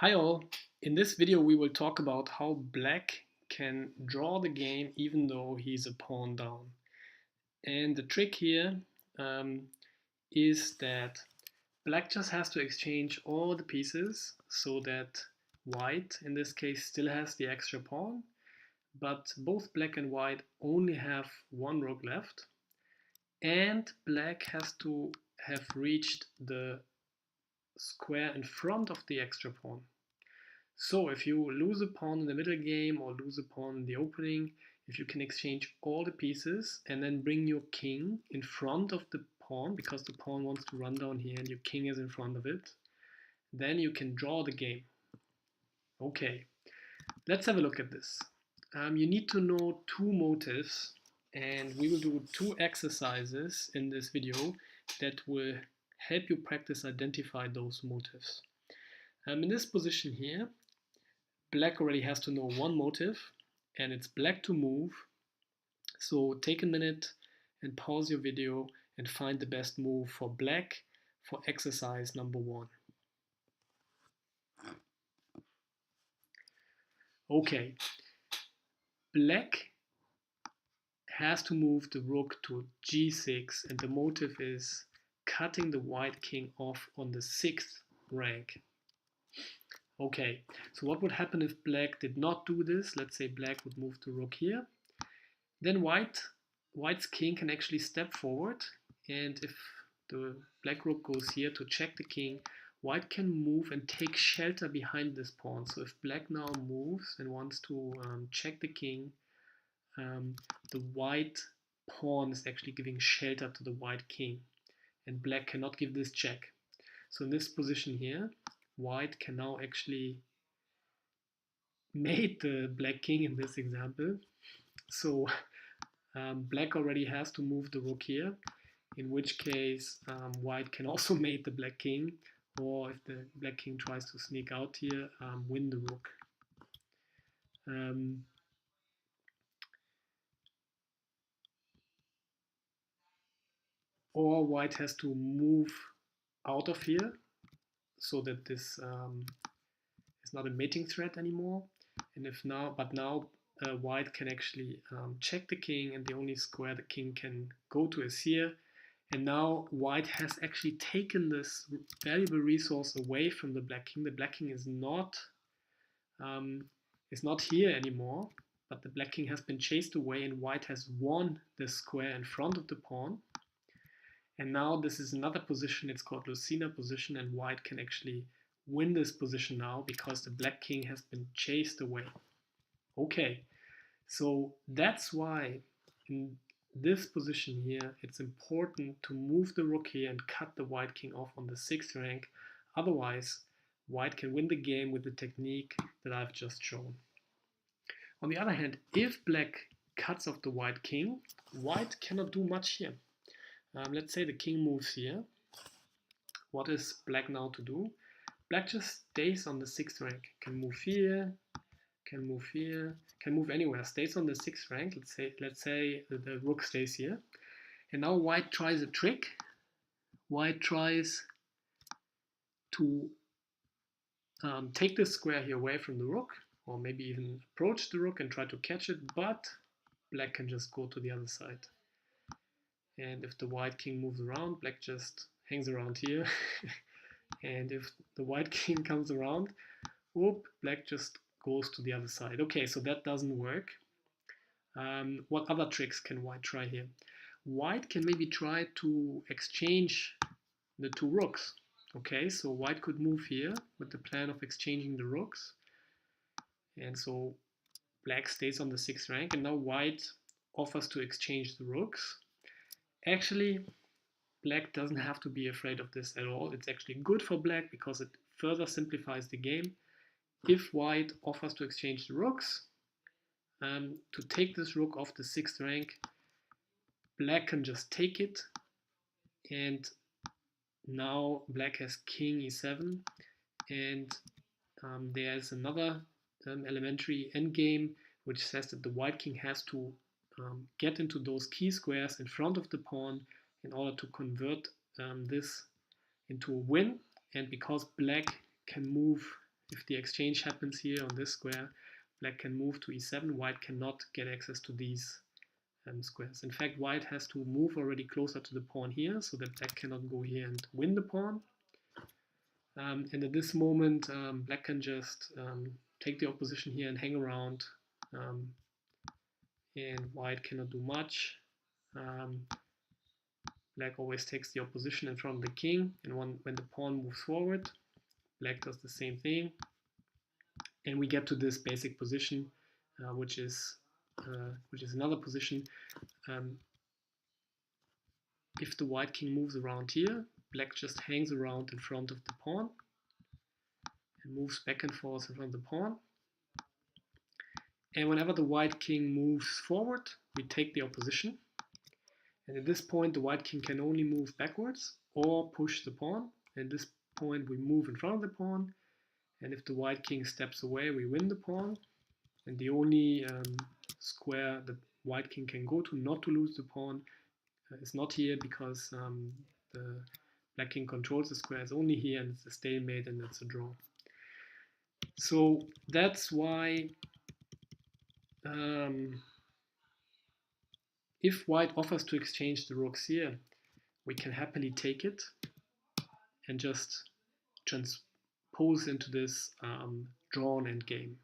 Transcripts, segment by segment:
Hi all, in this video we will talk about how black can draw the game even though he's a pawn down. And the trick here is that black just has to exchange all the pieces so that white in this case still has the extra pawn, but both black and white only have one rook left, and black has to have reached the square in front of the extra pawn. So if you lose a pawn in the middle game or lose a pawn in the opening, if you can exchange all the pieces and then bring your king in front of the pawn, because the pawn wants to run down here and your king is in front of it, then you can draw the game. Okay, let's have a look at this. You need to know two motives, and we will do two exercises in this video that will help you practice identify those motives. In this position here, black already has to know one motive, and it's black to move. So take a minute and pause your video and find the best move for black for exercise number 1. Okay, black has to move the rook to g6, and the motive is cutting the white king off on the 6th rank. Okay, so what would happen if black did not do this? Let's say black would move the rook here. Then white's king can actually step forward, and if the black rook goes here to check the king, white can move and take shelter behind this pawn. So if black now moves and wants to check the king, the white pawn is actually giving shelter to the white king, and black cannot give this check. So in this position here, white can now actually mate the black king in this example. So black already has to move the rook here, in which case white can also mate the black king, or if the black king tries to sneak out here, win the rook. Or white has to move out of here so that this is not a mating threat anymore. And if now, white can actually check the king, and the only square the king can go to is here. And now white has actually taken this valuable resource away from the black king. The black king is not here anymore, but the black king has been chased away, and white has won the square in front of the pawn. And now this is another position, it's called Lucina position, and white can actually win this position now because the black king has been chased away. Okay, so that's why in this position here, it's important to move the rook here and cut the white king off on the 6th rank. Otherwise, white can win the game with the technique that I've just shown. On the other hand, if black cuts off the white king, white cannot do much here. Let's say the king moves here. What is black now to do? Black just stays on the 6th rank. Can move here, can move here, can move anywhere. Stays on the 6th rank. Let's say the rook stays here. And now white tries a trick. White tries to take this square here away from the rook, or maybe even approach the rook and try to catch it, but black can just go to the other side. And if the white king moves around, black just hangs around here. And if the white king comes around, whoop, black just goes to the other side. Okay, so that doesn't work. What other tricks can white try here? White can maybe try to exchange the two rooks. Okay, so white could move here with the plan of exchanging the rooks. And so black stays on the 6th rank, and now white offers to exchange the rooks. Actually, black doesn't have to be afraid of this at all. It's actually good for black because it further simplifies the game. If white offers to exchange the rooks, to take this rook off the 6th rank, black can just take it, and now black has king e7, and there's another elementary endgame which says that the white king has to get into those key squares in front of the pawn in order to convert this into a win. And because black can move if the exchange happens here on this square, black can move to e7, white cannot get access to these squares. In fact, white has to move already closer to the pawn here, so that black cannot go here and win the pawn. And at this moment, black can just take the opposition here and hang around, and white cannot do much. Black always takes the opposition in front of the king, and when the pawn moves forward, black does the same thing, and we get to this basic position, which is another position. If the white king moves around here, black just hangs around in front of the pawn and moves back and forth in front of the pawn. And whenever the white king moves forward, we take the opposition. And at this point, the white king can only move backwards or push the pawn. At this point, we move in front of the pawn. And if the white king steps away, we win the pawn. And the only square that white king can go to not to lose the pawn is not here, because the black king controls the square. It's only here, and it's a stalemate, and it's a draw. So that's why if white offers to exchange the rooks here, we can happily take it and just transpose into this drawn endgame.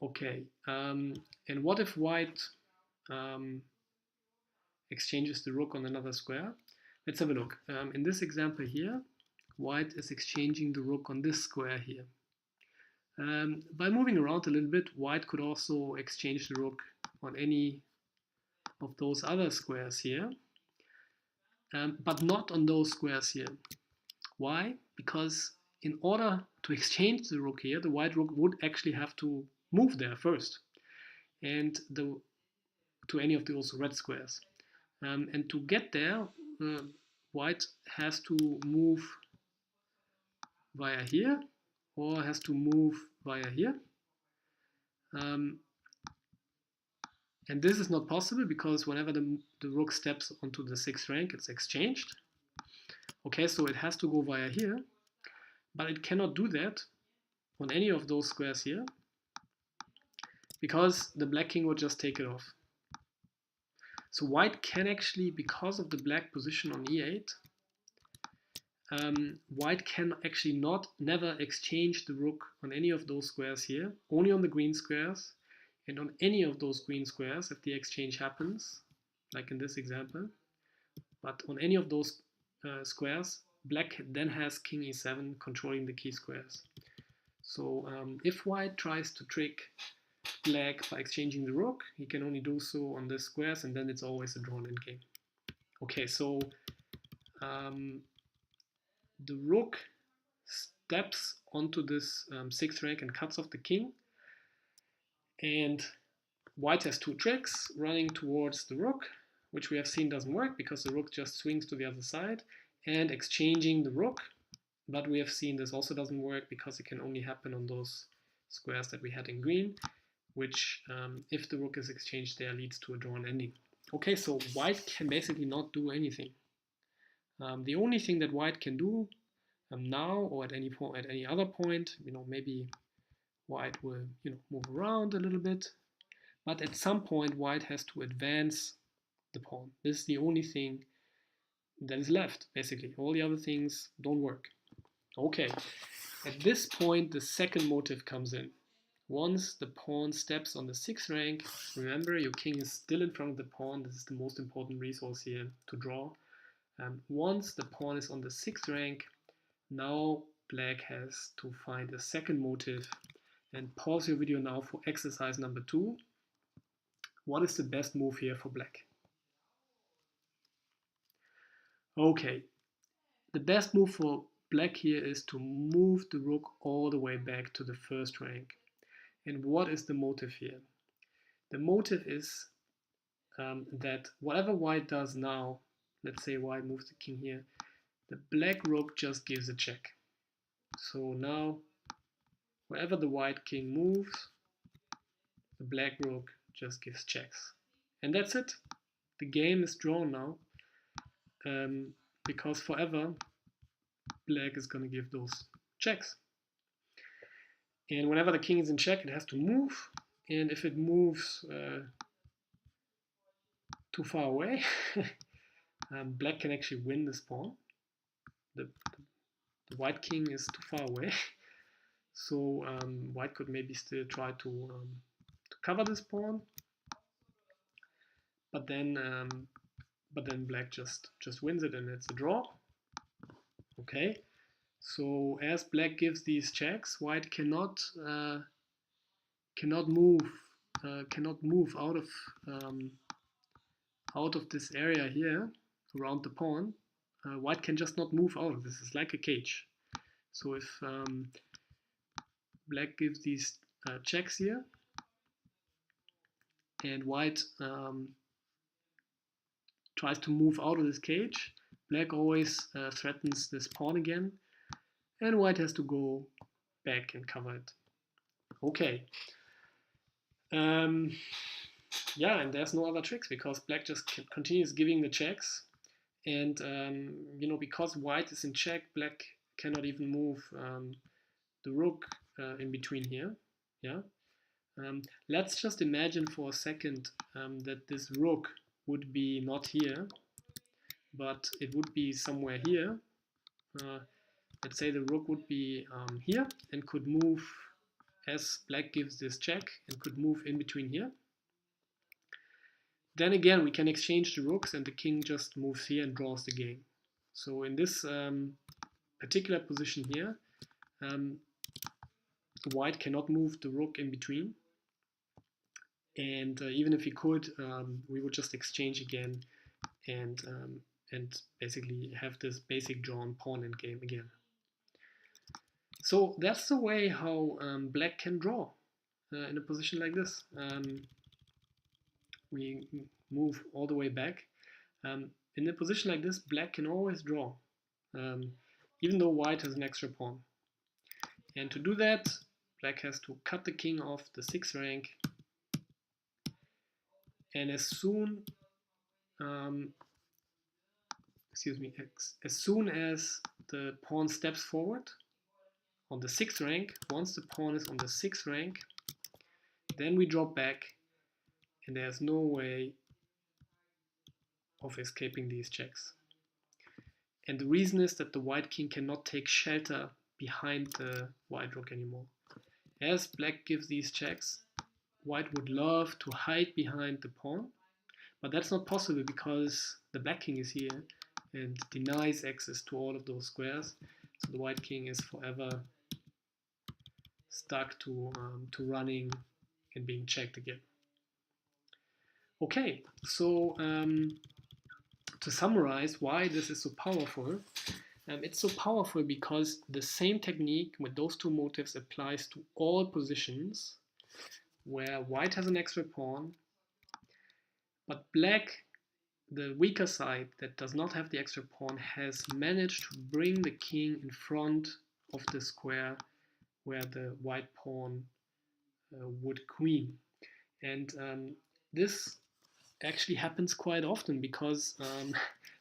Okay, and what if white exchanges the rook on another square? Let's have a look. In this example here, white is exchanging the rook on this square here. By moving around a little bit, white could also exchange the rook on any of those other squares here, but not on those squares here. Why? Because in order to exchange the rook here, the white rook would actually have to move there first, and to any of those red squares. And to get there, white has to move via here, or has to move via here. And this is not possible, because whenever the rook steps onto the 6th rank, it's exchanged. Okay, so it has to go via here, but it cannot do that on any of those squares here, because the black king would just take it off. So white can actually, because of the black position on e8, white can actually never exchange the rook on any of those squares here, only on the green squares. And on any of those green squares, if the exchange happens, like in this example, but on any of those squares, black then has king e7 controlling the key squares. So if white tries to trick black by exchanging the rook, he can only do so on these squares, and then it's always a drawn endgame. Okay, so the rook steps onto this 6th rank and cuts off the king, and white has two tricks: running towards the rook, which we have seen doesn't work because the rook just swings to the other side, and exchanging the rook, but we have seen this also doesn't work because it can only happen on those squares that we had in green, which if the rook is exchanged there, leads to a drawn ending. Okay, so white can basically not do anything. The only thing that white can do now, or at any other point, maybe white will move around a little bit, but at some point white has to advance the pawn. This is the only thing that is left, basically. All the other things don't work. Okay, at this point the second motive comes in. Once the pawn steps on the 6th rank, remember, your king is still in front of the pawn. This is the most important resource here to draw. Once the pawn is on the 6th rank, now black has to find a second motive. And pause your video now for exercise number 2. What is the best move here for black? Okay, the best move for black here is to move the rook all the way back to the 1st rank. And what is the motive here? The motive is that whatever white does now, let's say white moves the king here, the black rook just gives a check. So now, wherever the white king moves, the black rook just gives checks. And that's it. The game is drawn now, because forever black is going to give those checks. And whenever the king is in check, it has to move. And if it moves too far away, black can actually win this pawn. The white king is too far away. So white could maybe still try to cover this pawn. But then black just wins it and it's a draw. Okay. So as black gives these checks, white cannot move out of this area here around the pawn. White can just not move out. This is like a cage. So if black gives these checks here, and white tries to move out of this cage, black always threatens this pawn again, and white has to go back and cover it. Okay. Yeah, and there's no other tricks because black just continues giving the checks, and you know, because white is in check, black cannot even move the rook in between here. Yeah. Let's just imagine for a second that this rook would be not here, but it would be somewhere here. Let's say the rook would be here and could move as black gives this check and could move in between here. Then again, we can exchange the rooks and the king just moves here and draws the game. So in this particular position here, white cannot move the rook in between. And even if he could, we would just exchange again and basically have this basic drawn pawn endgame again. So that's the way how black can draw in a position like this. We move all the way back. In a position like this, black can always draw, even though white has an extra pawn. And to do that, black has to cut the king off the 6th rank. And as soon as soon as the pawn steps forward on the 6th rank, once the pawn is on the 6th rank, then we drop back, and there's no way of escaping these checks. And the reason is that the white king cannot take shelter behind the white rook anymore. As black gives these checks, white would love to hide behind the pawn, but that's not possible because the black king is here and denies access to all of those squares. So the white king is forever stuck to running and being checked again. Okay, so to summarize why this is so powerful, it's so powerful because the same technique with those two motives applies to all positions where white has an extra pawn, but black, the weaker side that does not have the extra pawn, has managed to bring the king in front of the square where the white pawn would queen. And this actually happens quite often because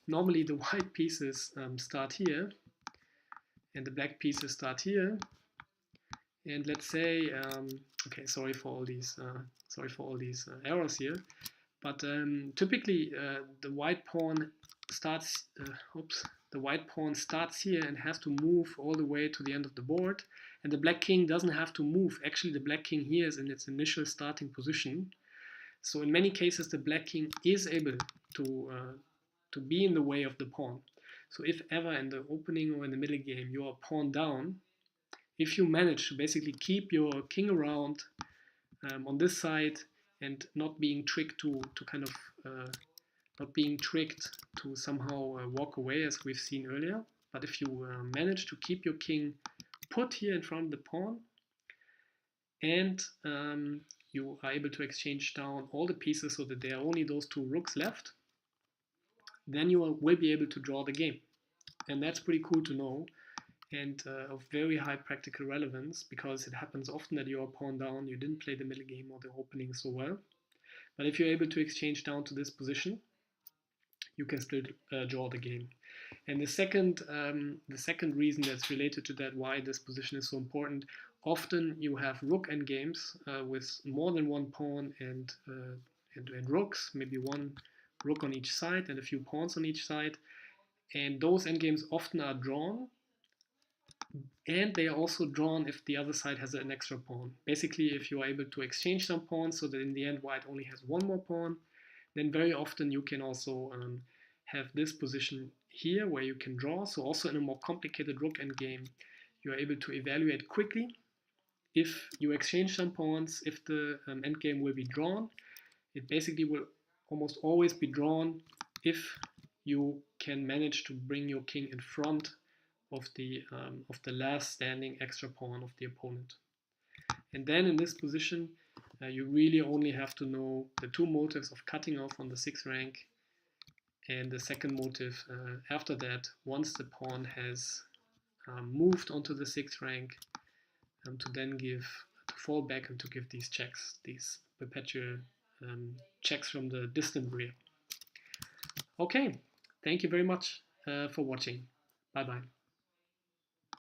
normally the white pieces start here and the black pieces start here. And let's say, okay, sorry for all these errors here, but typically the white pawn starts. The white pawn starts here and has to move all the way to the end of the board, and the black king doesn't have to move. Actually, the black king here is in its initial starting position. So in many cases, the black king is able to be in the way of the pawn. So if ever in the opening or in the middle game you are pawn down, if you manage to basically keep your king around on this side and not being tricked to kind of not being tricked to somehow walk away as we've seen earlier, but if you manage to keep your king put here in front of the pawn and you are able to exchange down all the pieces so that there are only those two rooks left, then you will be able to draw the game. And that's pretty cool to know and of very high practical relevance because it happens often that you are pawn down, you didn't play the middle game or the opening so well. But if you're able to exchange down to this position, you can still draw the game. And the second reason that's related to that, why this position is so important, often you have rook endgames with more than one pawn and rooks, maybe one rook on each side and a few pawns on each side. And those endgames often are drawn, and they are also drawn if the other side has an extra pawn. Basically, if you are able to exchange some pawns so that in the end white only has one more pawn, then very often you can also have this position here where you can draw. So also in a more complicated rook endgame, you are able to evaluate quickly if you exchange some pawns, if the endgame will be drawn. It basically will almost always be drawn if you can manage to bring your king in front of the last standing extra pawn of the opponent. And then in this position, you really only have to know the two motives of cutting off on the 6th rank, and the second motive after that, once the pawn has moved onto the 6th rank, to then to fall back and to give these checks, these perpetual checks from the distant rear. Okay, thank you very much for watching. Bye bye.